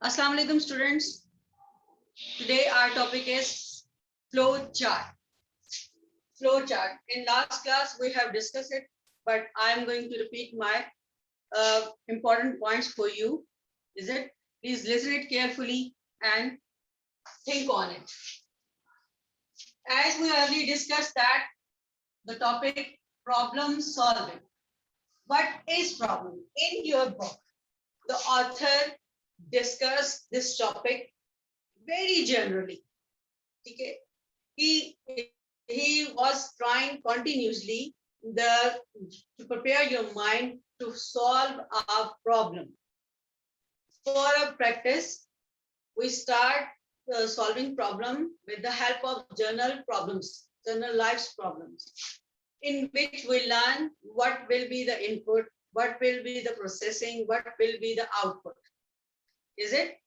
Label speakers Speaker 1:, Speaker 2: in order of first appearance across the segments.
Speaker 1: Assalamu alaikum students. Today our topic is flow chart. Flow chart. In last class we have discussed it, but I am going to repeat my important points for you. Is it? Please listen it carefully and think on it. As we already discussed that the topic problem solving. What is problem? In your book, the author discussed this topic very generally. Okay. He was trying continuously to prepare your mind to solve a problem. For a practice, we start solving problem with the help of journal problems, journal life's problems, in which we learn what will be the input, what will be the processing, what will be the output. Is it?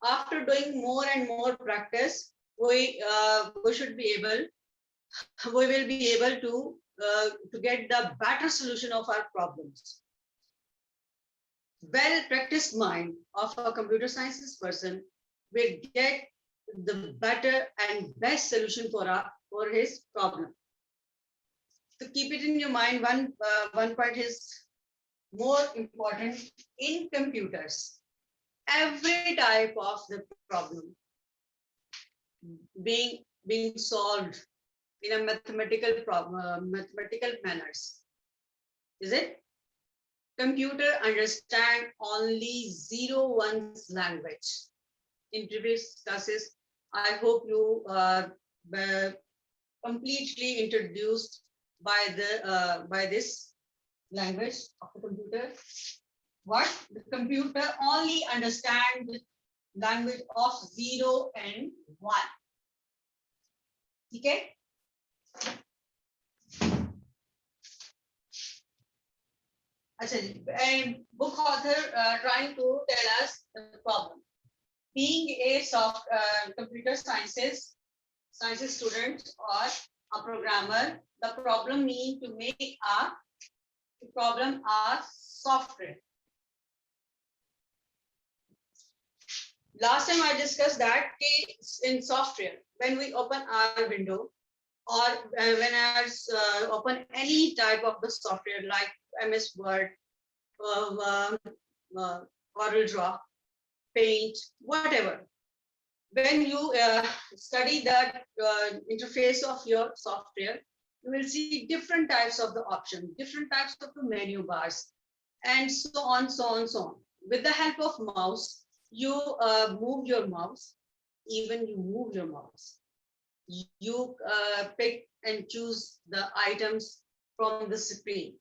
Speaker 1: After doing more and more practice, we should be able, we will be able to get the better solution of our problems. Well-practiced mind of a computer sciences person will get the better and best solution for his problem. So keep it in your mind. One point is more important in computers. Every type of the problem being solved in a mathematical problem, mathematical manners. Is it? Computer understand only 0-1's language. In previous classes, I hope you are completely introduced by this language of the computer. What? The computer only understand the language of 0 and 1. Okay? And book author trying to tell us the problem. Being a computer sciences student or a programmer, the problem means to make a software. Last time I discussed that in software, when we open our window or when I open any type of the software like MS Word, Corel Draw, Paint, whatever. When you study that interface of your software, you will see different types of the options, different types of the menu bars, and so on, so on, so on. With the help of mouse, you move your mouse, even you move your mouse. You pick and choose the items from the screen.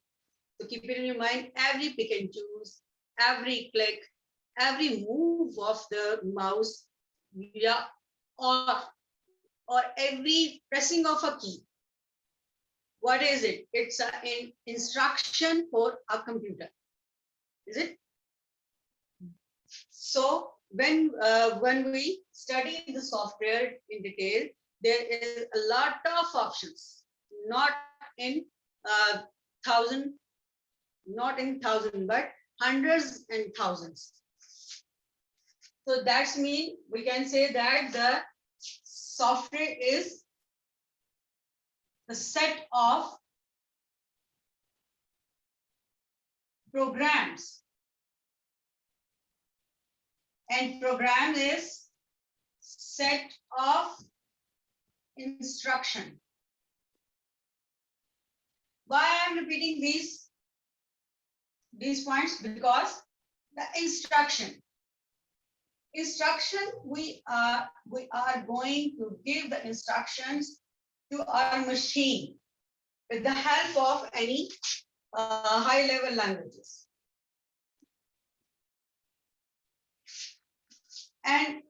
Speaker 1: So keep it in your mind, every pick and choose, every click, every move of the mouse, yeah, or every pressing of a key. What is it? It's an instruction for a computer. Is it? So when we study the software in detail, there is a lot of options, not in thousand, but hundreds and thousands. So that's mean we can say that the software is the set of programs, and program is set of instruction. Why I'm repeating these points? Because the instruction we are going to give the instructions to our machine with the help of any high level languages. And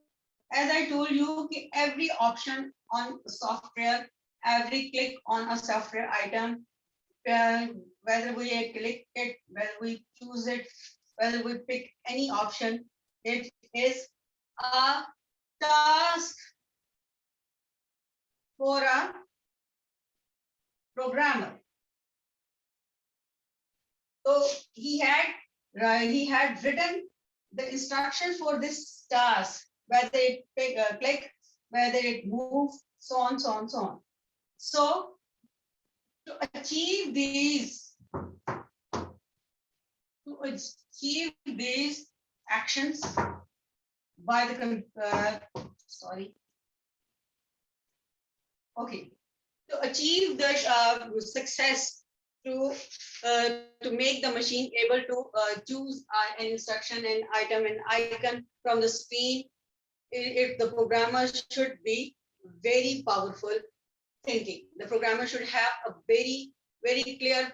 Speaker 1: as I told you, every option on software, every click on a software item, whether we click it, whether we choose it, whether we pick any option, it is a task for a programmer. So he had written the instructions for this task, whether it click, whether it move, so on, so on, so on. So to achieve these actions by the sorry. Okay, to achieve the success, to make the machine able to choose an instruction and item and icon from the screen, if the programmer should be very powerful thinking. The programmer should have a very clear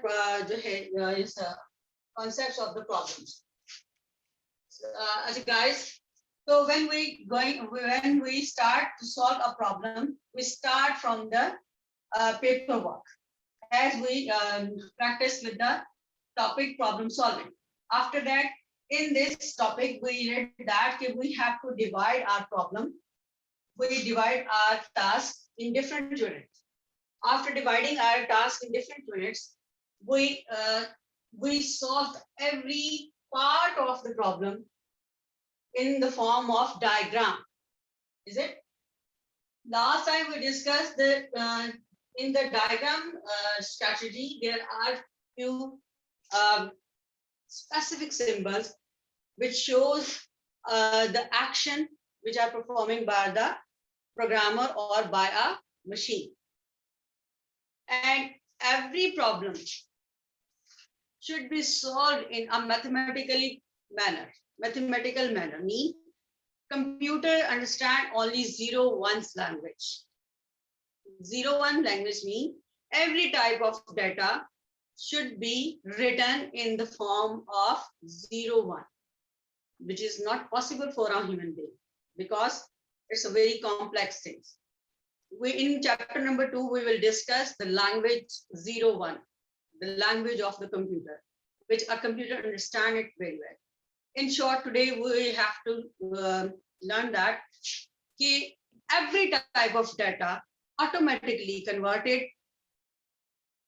Speaker 1: concepts of the problems. Guys, so when we start to solve a problem, we start from the paperwork, as we practice with the topic problem solving. After that, in this topic, we read that we have to divide our problem. We divide our task in different units. After dividing our task in different units, we solved every part of the problem in the form of diagram. Is it? Last time we discussed that in the diagram strategy, there are few specific symbols which shows the action which are performing by the programmer or by a machine. And every problem should be solved in a mathematical manner. Mean computer understand only 0-1 language. 0-1 language mean every type of data should be written in the form of 0-1, which is not possible for a human being because it's a very complex thing. In chapter number 2, we will discuss the language 0-1, the language of the computer, which a computer understand it very well. In short, today we have to learn that every type of data automatically converted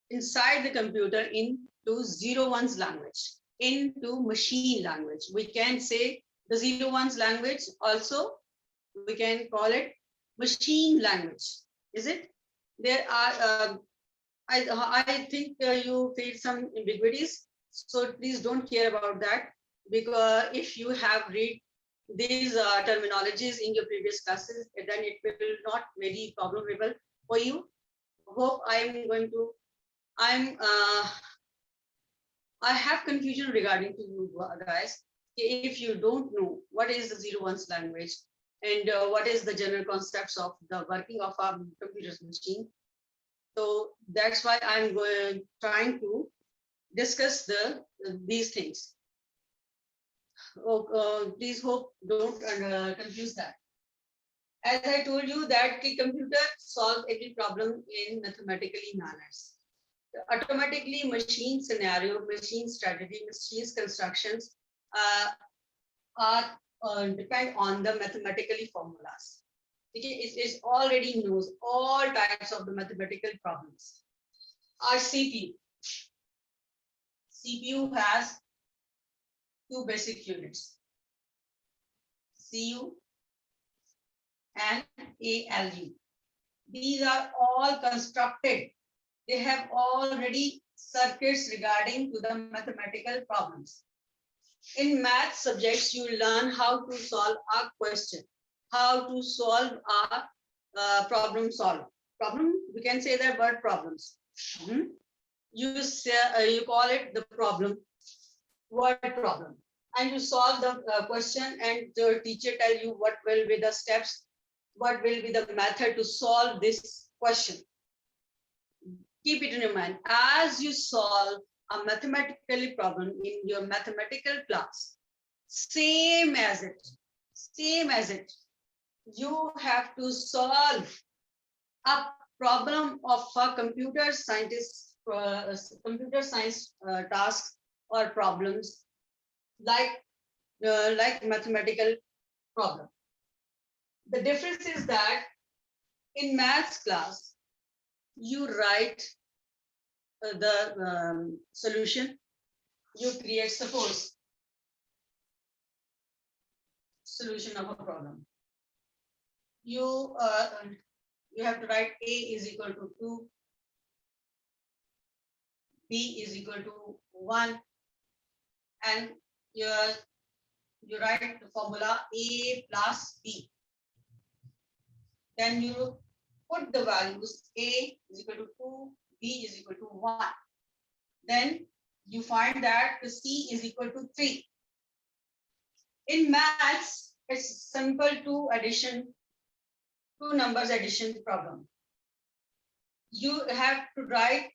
Speaker 1: inside the computer into 0-1 language, into machine language. We can say the 0-1 language also, we can call it machine language. Is it? There are, I think you face some ambiguities, so please don't care about that, because if you have read these terminologies in your previous classes, then it will not very problemable for you. Hope I have confusion regarding to you guys. If you don't know what is the 0-1 language and what is the general concepts of the working of our computer machine, so that's why I'm trying to discuss these things. Please hope don't confuse that. As I told you that the computer solves every problem in mathematically manners. Automatically machine scenario, machine strategy, machine constructions are depend on the mathematically formulas. It already knows all types of the mathematical problems. Our CPU has two basic units, CU and ALU. These are all constructed. They have already circuits regarding to the mathematical problems. In math subjects, you learn how to solve a question, how to solve a problem solve. Problem, we can say that word problems. You call it the problem, word problem. And you solve the question and the teacher tell you what will be the steps, what will be the method to solve this question. Keep it in your mind. As you solve a mathematical problem in your mathematical class, same as it, you have to solve a problem of a computer science tasks or problems like mathematical problem. The difference is that in maths class, you write the solution, you create, suppose solution of a problem. You have to write A is equal to 2, B is equal to 1, and you write the formula A plus B. Then you put the values A is equal to 2, B is equal to 1. Then you find that the C is equal to 3. In maths, it's simple two numbers addition problem. You have to write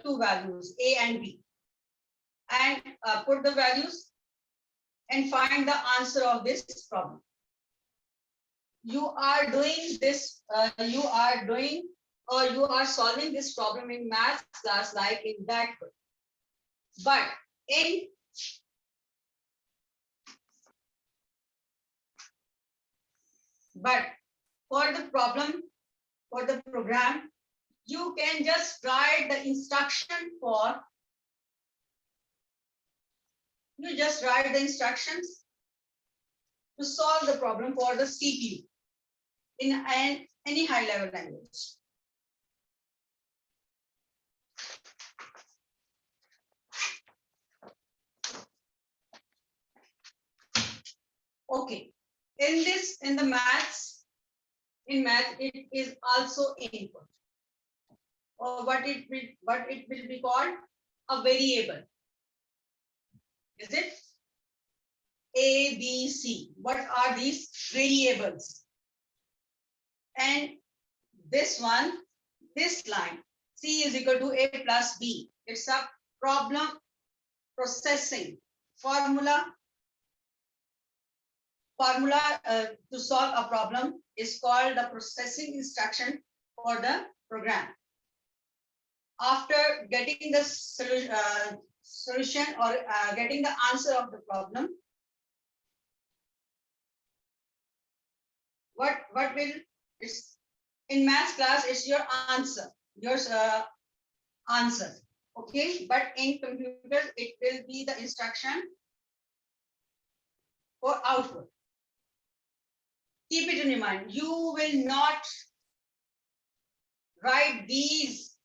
Speaker 1: two values, A and B, and put the values and find the answer of this problem. You are doing this, you are solving this problem in maths class like in that way. But for the problem, for the program, you can just write the instruction you just write the instructions to solve the problem for the CPU in any high level language. Okay, in math, it is also input, or what it will be called a variable. Is it A, B, C? What are these variables? And this line, C is equal to A plus B. It's a problem processing formula. To solve a problem is called the processing instruction for the program. After getting the solution or getting the answer of the problem, what will it's in math class it's your answer, answer. Okay, but in computers it will be the instruction for output. Keep it in your mind. You will not write these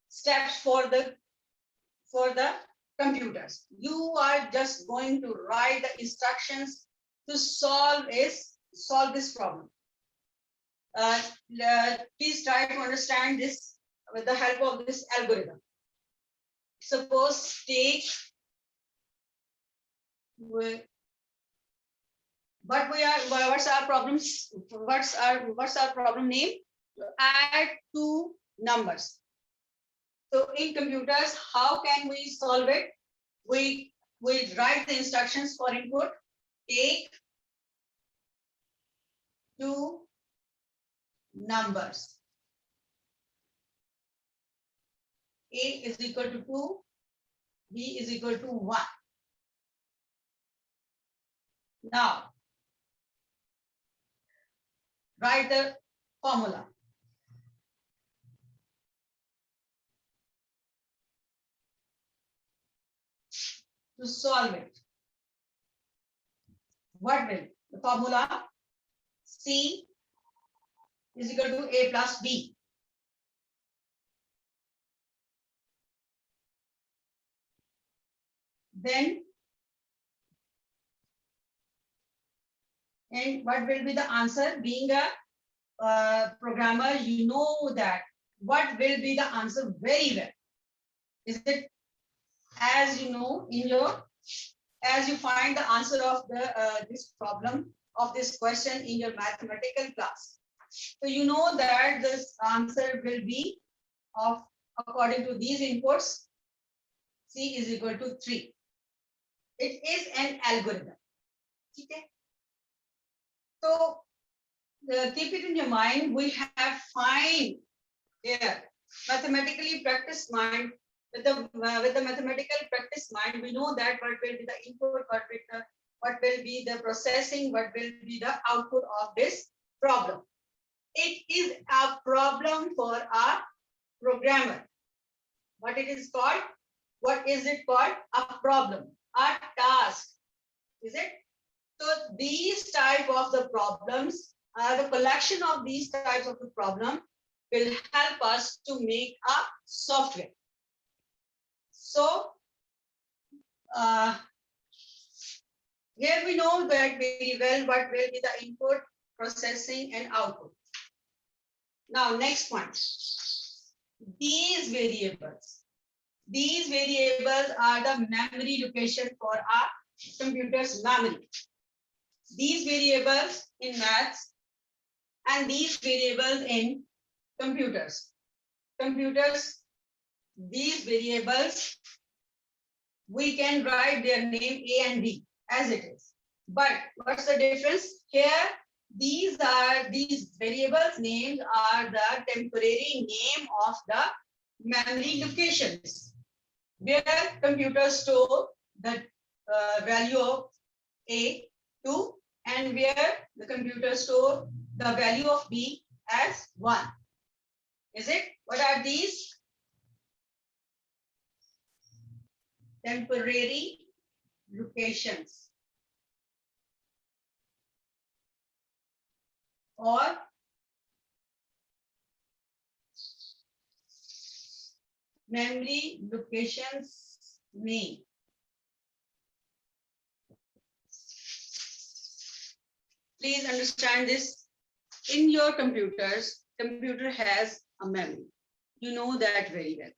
Speaker 1: steps for the computers. You are just going to write the instructions to solve this problem. Please try to understand this with the help of this algorithm. Suppose what's our problems? What's our problem name? Add two numbers. So in computers, how can we solve it? We write the instructions for input. Take two numbers. A is equal to 2, B is equal to 1. Now, write the formula. To solve it, what will the formula? C is equal to A plus B. Then, and what will be the answer? Being a programmer, you know that what will be the answer very well. Is it, as you know, as you find the answer of this problem of this question in your mathematical class. So you know that this answer will be of according to these inputs. C is equal to 3. It is an algorithm. Okay. So keep it in your mind. We have find here mathematically practice mind. With the mathematical practice mind, we know that what will be the input, what will be the processing, what will be the output of this problem. It is a problem for a programmer. What it is called? What is it called? A problem, a task. Is it? So these type of the problems, the collection of these types of the problem will help us to make a software. So here we know that very well what will be the input, processing, and output. Now, next point. These variables are the memory location for our computer's memory. These variables in maths and these variables in computers. These variables, we can write their name A and B as it is. But what's the difference? Here, these variables names are the temporary name of the memory locations, where computers store the value of A2, and where the computer store the value of B as 1. Is it? What are these? Temporary locations or memory locations name. Please understand this. In your computers, computer has a memory. You know that very well.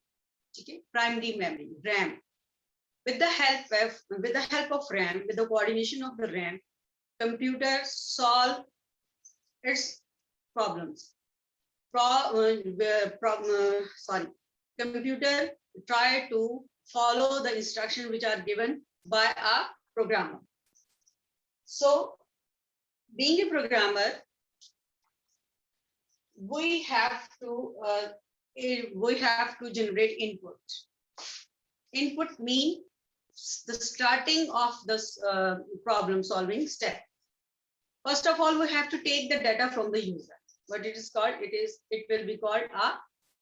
Speaker 1: Okay? Primary memory, RAM. With the help of RAM, with the coordination of the RAM, computer solve its problems. Computer try to follow the instructions which are given by a programmer. So, being a programmer, we have to generate input. Input means the starting of this problem solving step. First of all, we have to take the data from the user. What it is called? It will be called a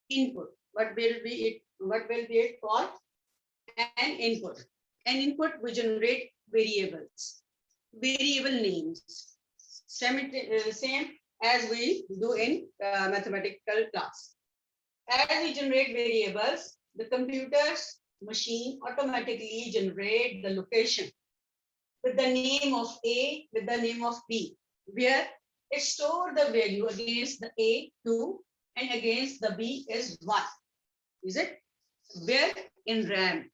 Speaker 1: input. What will be it called? An input. An input we generate variables, variable names. Same as we do in mathematical class. As we generate variables, the computer's machine automatically generate the location with the name of A, with the name of B, where it store the value against the A 2 and against the B is 1. Is it? Where? In RAM.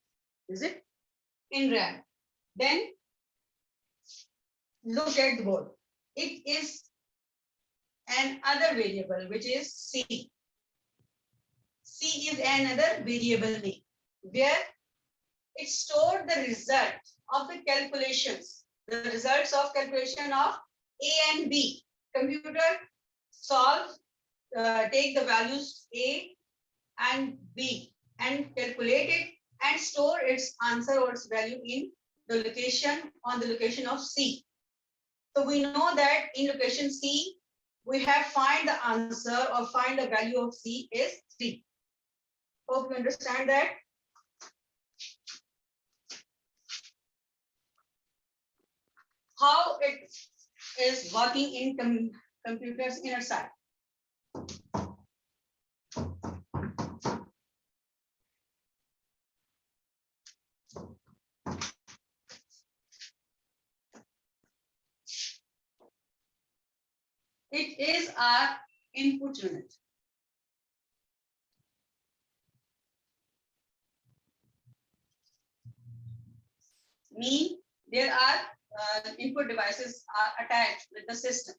Speaker 1: Is it? In RAM. Then look at the board. It is another variable which is C. C is another variable name where it stored the result of the calculations, the results of calculation of A and B. Computer solve, take the values A and B and calculate it and store its answer or its value in the location, on the location of C. So we know that in location C, we have find the answer or find the value of C is 3. Hope you understand that. How it is working in computer's inner side. It is our input unit. Mean there are input devices are attached with the system.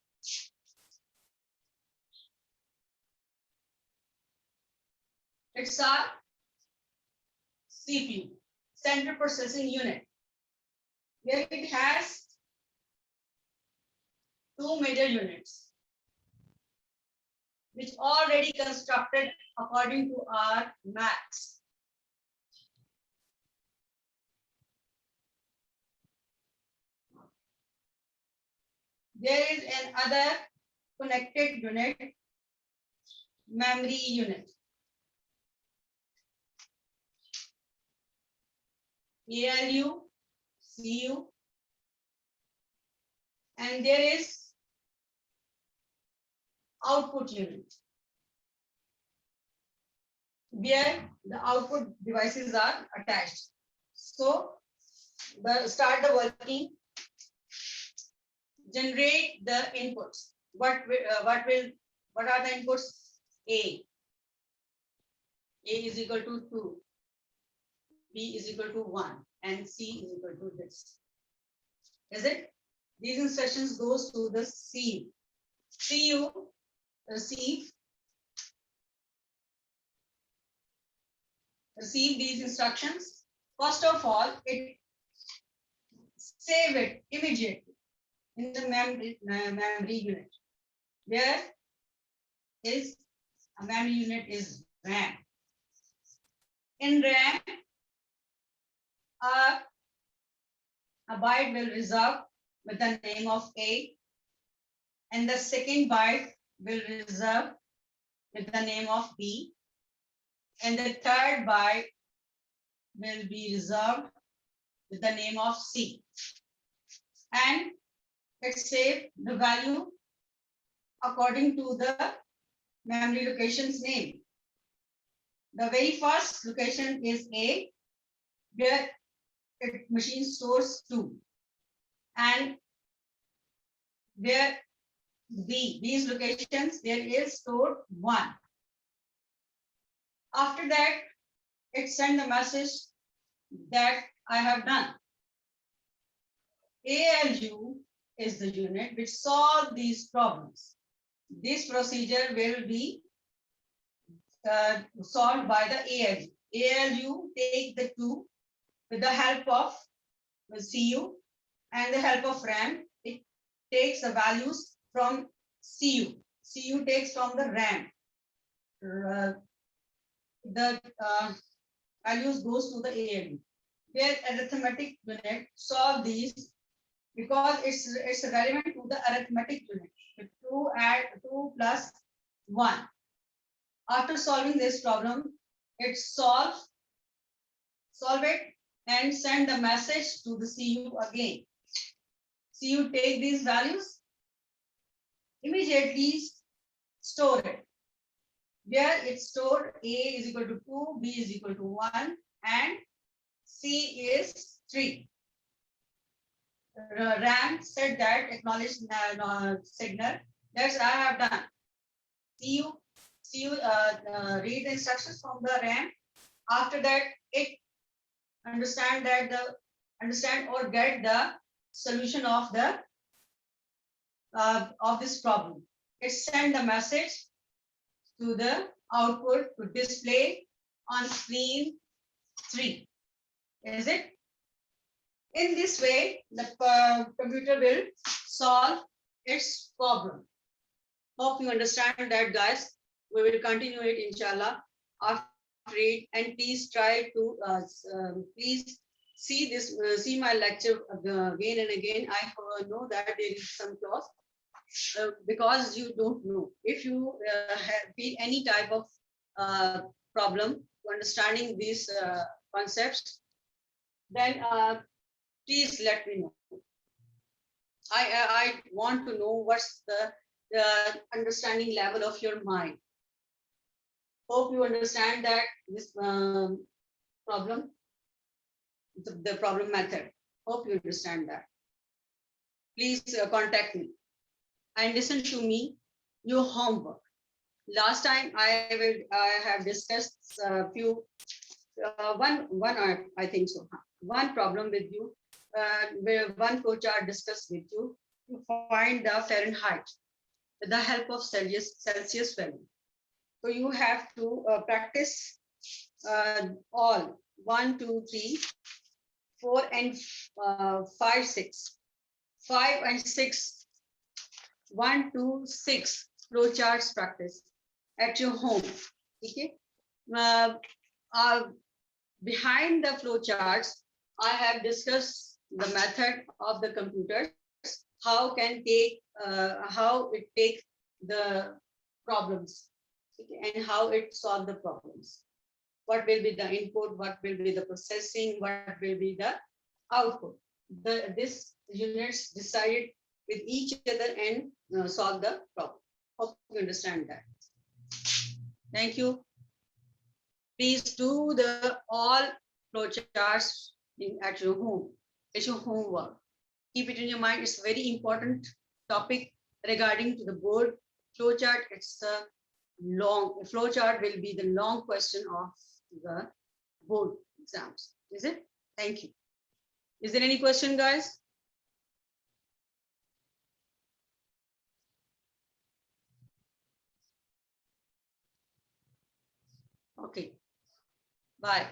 Speaker 1: It's our CPU, Central Processing Unit, where it has 2 major units, which already constructed according to our maths. There is another connected unit, memory unit. ALU, CU, and there is output unit, where the output devices are attached. So start the working, generate the inputs. What are the inputs? A is equal to 2, B is equal to 1, and C is equal to this. Is it? These instructions goes to the C. CU receive these instructions. First of all, it save it immediately in the memory unit. Where is a memory unit is RAM. In RAM, a byte will reserve with the name of A, and the second byte will reserve with the name of B, and the third byte will be reserved with the name of C. And it save the value according to the memory location's name. The very first location is A, where machine stores 2, and where B, these locations, there is stored 1. After that, it send the message that I have done. ALU is the unit which solve these problems. This procedure will be solved by the ALU. ALU take the 2 with the help of the CU and the help of RAM. It takes the values from CU. CU takes from the RAM. The values goes to the ALU. Where arithmetic unit solve these because it's relevant to the arithmetic unit. 2 plus 1. After solving this problem, it solve it and send the message to the CU again. CU take these values, immediately store it. Where it's stored, A is equal to 2, B is equal to 1, and C is 3. RAM said that acknowledge signal. That's I have done. CU read the instructions from the RAM. After that, it understand or get the solution of this problem. It send the message to the output to display on screen 3. Is it? In this way, the computer will solve its problem. Hope you understand that, guys. We will continue it, inshallah, after it, and please try to please see this, see my lecture again and again. I know that there is some clause because you don't know. If you feel any type of problem to understanding these concepts, then please let me know. I want to know what's the understanding level of your mind. Hope you understand that this problem, the problem method. Hope you understand that. Please contact me and listen to me. Your homework. Last time I have discussed a few I think so. One problem with you, where one flowchart discussed with you to find the Fahrenheit with the help of Celsius value. So you have to practice all 1, 2, 3, 4, and 5, 6. 5 and 6, 1, 2, 6 flowcharts practice at your home. Okay. Behind the flowcharts, I have discussed the method of the computers, how it take the problems, okay, and how it solve the problems. What will be the input, what will be the processing, what will be the output. This units decided with each other and solve the problem. Hope you understand that. Thank you. Please do the all flowcharts at your home. It's your homework. Keep it in your mind. It's a very important topic regarding to the board flowchart. It's a long flowchart will be the long question of the board exams. Is it? Thank you. Is there any question, guys? Okay. Bye.